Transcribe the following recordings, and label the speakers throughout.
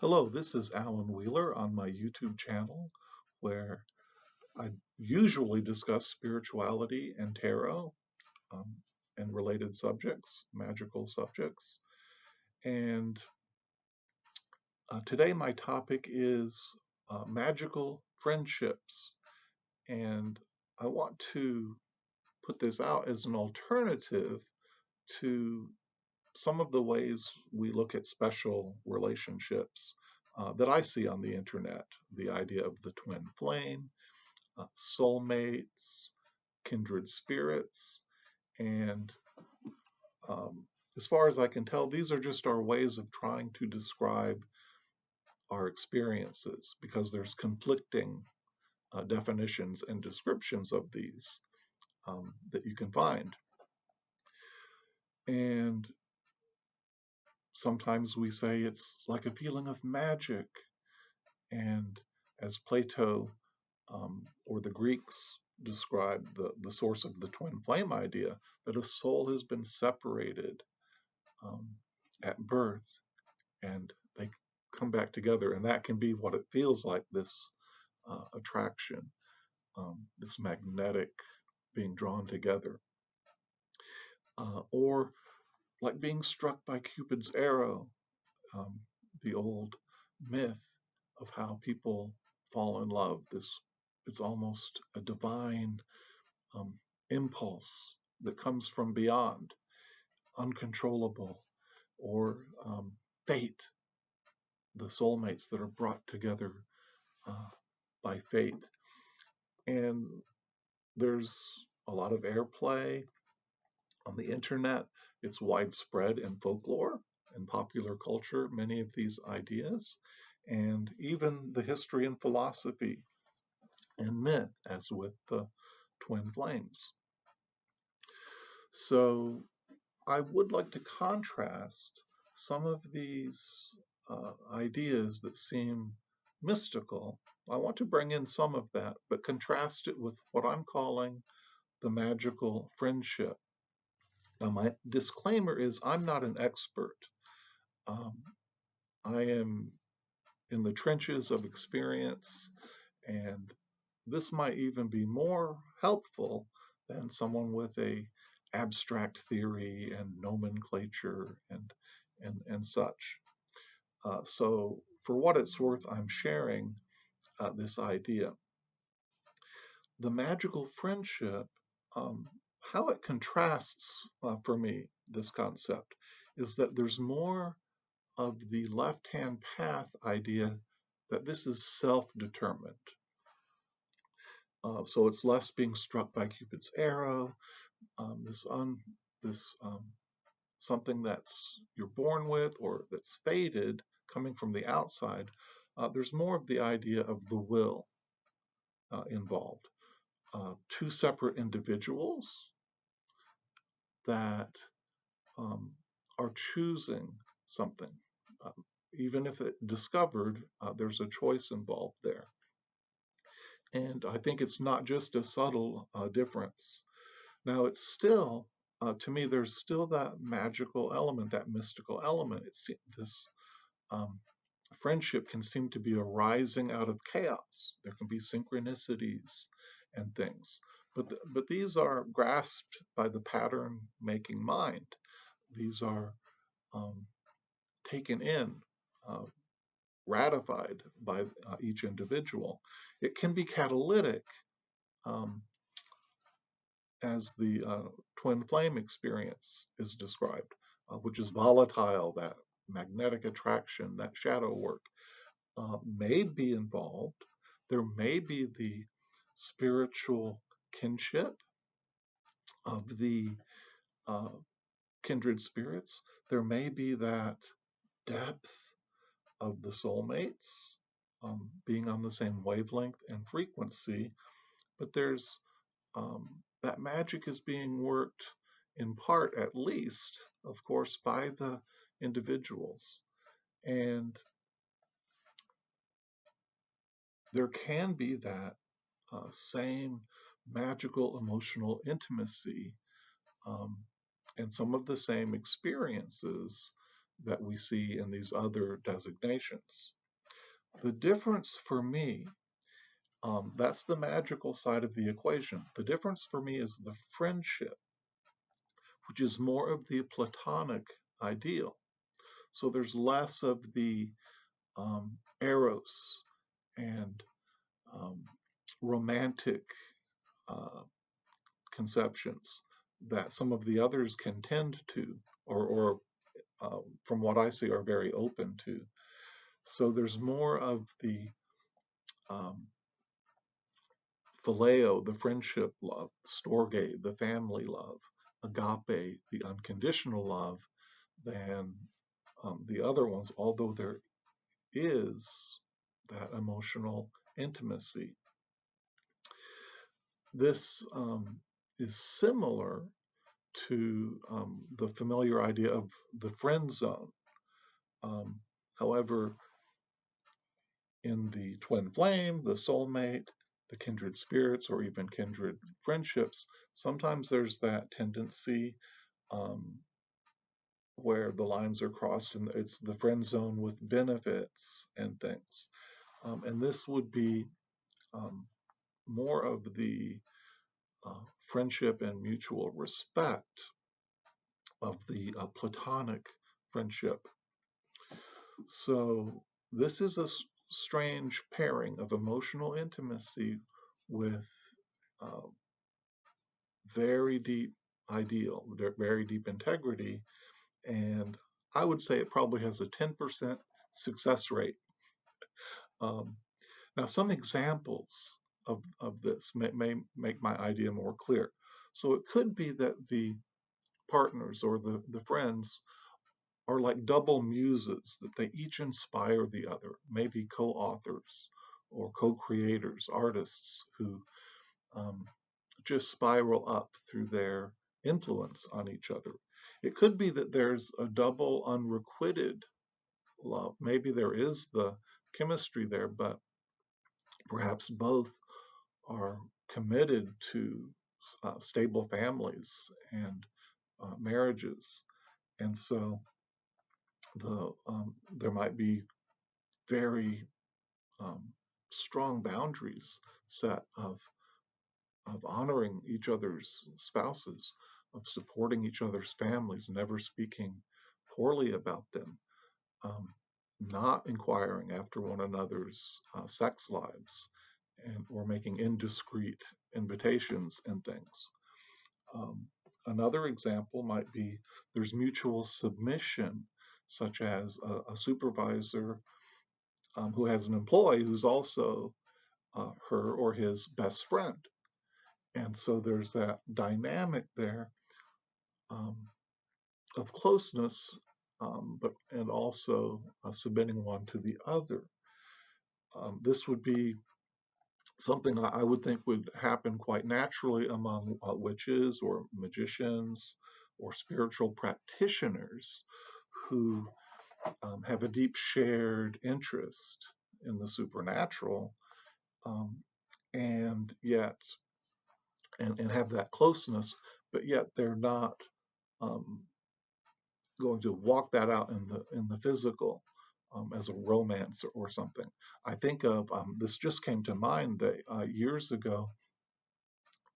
Speaker 1: Hello, this is Alan Wheeler on my YouTube channel where I usually discuss spirituality and tarot um, and related subjects, magical subjects. And today my topic is magical friendships. And I want to put this out as an alternative to some of the ways we look at special relationships that I see on the internet. The idea of the twin flame, soulmates, kindred spirits, and um, as far as I can tell, these are just our ways of trying to describe our experiences because there's conflicting definitions and descriptions of these that you can find. And sometimes we say it's like a feeling of magic. And as Plato or the Greeks described the source of the twin flame idea, that a soul has been separated um, at birth and they come back together. And that can be what it feels like, this attraction, this magnetic being drawn together. Or like being struck by Cupid's arrow, um, the old myth of how people fall in love. It's almost a divine um, impulse that comes from beyond, uncontrollable, or fate, the soulmates that are brought together uh, by fate. And there's a lot of airplay on the internet. It's widespread in folklore and popular culture, many of these ideas, and even the history and philosophy and myth, as with the twin flames. So I would like to contrast some of these ideas that seem mystical. I want to bring in some of that, but contrast it with what I'm calling the magical friendship. Now, my disclaimer is I'm not an expert. Um, I am in the trenches of experience, and this might even be more helpful than someone with a abstract theory and nomenclature and such. So, for what it's worth, I'm sharing this idea. The magical friendship, um, how it contrasts for me, this concept, is that there's more of the left hand path idea that this is self determined. So it's less being struck by Cupid's arrow, this something that's you're born with or that's fated coming from the outside. There's more of the idea of the will involved. Two separate individuals that um, are choosing something. Um, Even if it discovered, there's a choice involved there. And I think it's not just a subtle difference. Now, it's still, to me, there's still that magical element, that mystical element. This um, friendship can seem to be arising out of chaos. There can be synchronicities and things, but these are grasped by the pattern making mind. These are um, taken in, uh, ratified by each individual. It can be catalytic, um, as the twin flame experience is described, which is volatile, that magnetic attraction, that shadow work may be involved. There may be the spiritual kinship of the uh, kindred spirits. There may be that depth of the soulmates, being on the same wavelength and frequency, but there's that magic is being worked in part, at least, of course, by the individuals. And there can be that same magical emotional intimacy, um, and some of the same experiences that we see in these other designations. The difference for me, that's the magical side of the equation. The difference for me is the friendship, which is more of the Platonic ideal. So there's less of the eros and um, romantic uh, conceptions that some of the others can tend to, or from what I see, are very open to. So there's more of the um, phileo, the friendship love, storge, the family love, agape, the unconditional love, than the other ones, although there is that emotional intimacy. This is similar to the familiar idea of the friend zone. Um, However, in the twin flame, the soulmate, the kindred spirits, or even kindred friendships, sometimes there's that tendency um, where the lines are crossed and it's the friend zone with benefits and things. And this would be um, more of the friendship and mutual respect of the Platonic friendship. So this is a strange pairing of emotional intimacy with uh, very deep ideal, very deep integrity, and I would say it probably has a 10% success rate. Um, Now, some examples of this may make my idea more clear. So it could be that the partners or the friends are like double muses, that they each inspire the other, maybe co authors or co creators, artists who um, just spiral up through their influence on each other. It could be that there's a double unrequited love. Maybe there is the chemistry there, but perhaps both are committed to stable families and marriages. And so there might be very um, strong boundaries set of honoring each other's spouses, of supporting each other's families, never speaking poorly about them, um, not inquiring after one another's sex lives, and or making indiscreet invitations and things. Um, Another example might be there's mutual submission, such as a supervisor who has an employee who's also her or his best friend. And so there's that dynamic there um, of closeness, but and also submitting one to the other. This would be something I would think would happen quite naturally among witches or magicians or spiritual practitioners who have a deep shared interest in the supernatural, um, and yet and have that closeness, but yet they're not um, going to walk that out in the physical as a romance or something. I think of this just came to mind that years ago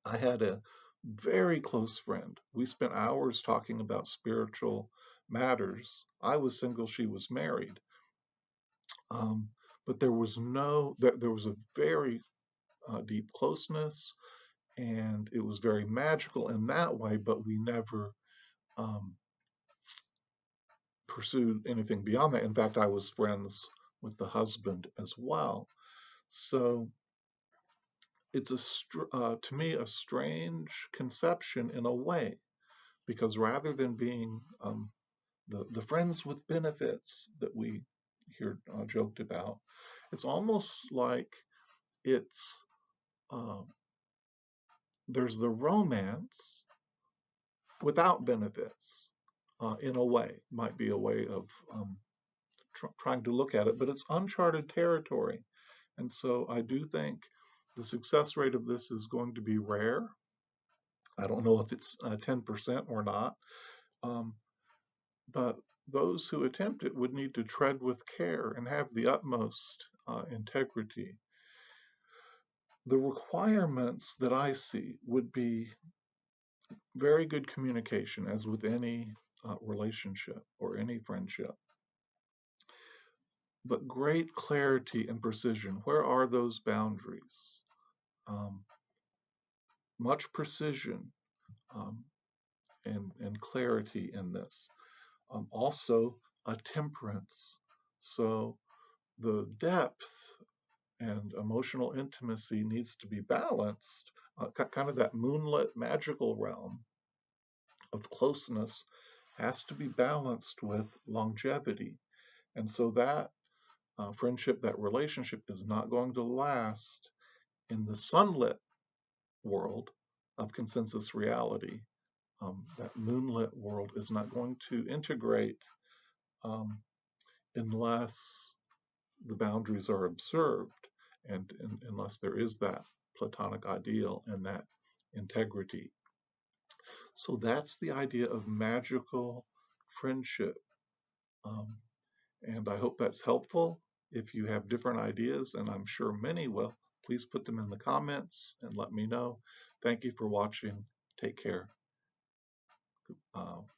Speaker 1: I had a very close friend. We spent hours talking about spiritual matters. I was single; she was married. Um, but there was a very deep closeness, and it was very magical in that way. But we never um, pursued anything beyond that. In fact, I was friends with the husband as well. So it's to me a strange conception in a way, because rather than being the friends with benefits that we hear joked about, it's almost like it's uh, there's the romance without benefits. In a way, might be a way of trying to look at it, but it's uncharted territory. And so I do think the success rate of this is going to be rare. I don't know if it's 10% or not, um, but those who attempt it would need to tread with care and have the utmost integrity. The requirements that I see would be very good communication, as with any relationship or any friendship, but great clarity and precision. Where are those boundaries? Um, much precision um, and clarity in this. Also, a temperance. So the depth and emotional intimacy needs to be balanced, kind of that moonlit magical realm of closeness has to be balanced with longevity. And so that friendship, that relationship is not going to last in the sunlit world of consensus reality. That moonlit world is not going to integrate um, unless the boundaries are observed and unless there is that platonic ideal and that integrity. So that's the idea of magical friendship. Um, and I hope that's helpful. If you have different ideas, and I'm sure many will, please put them in the comments and let me know. Thank you for watching. Take care.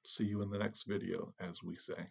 Speaker 1: See you in the next video, as we say.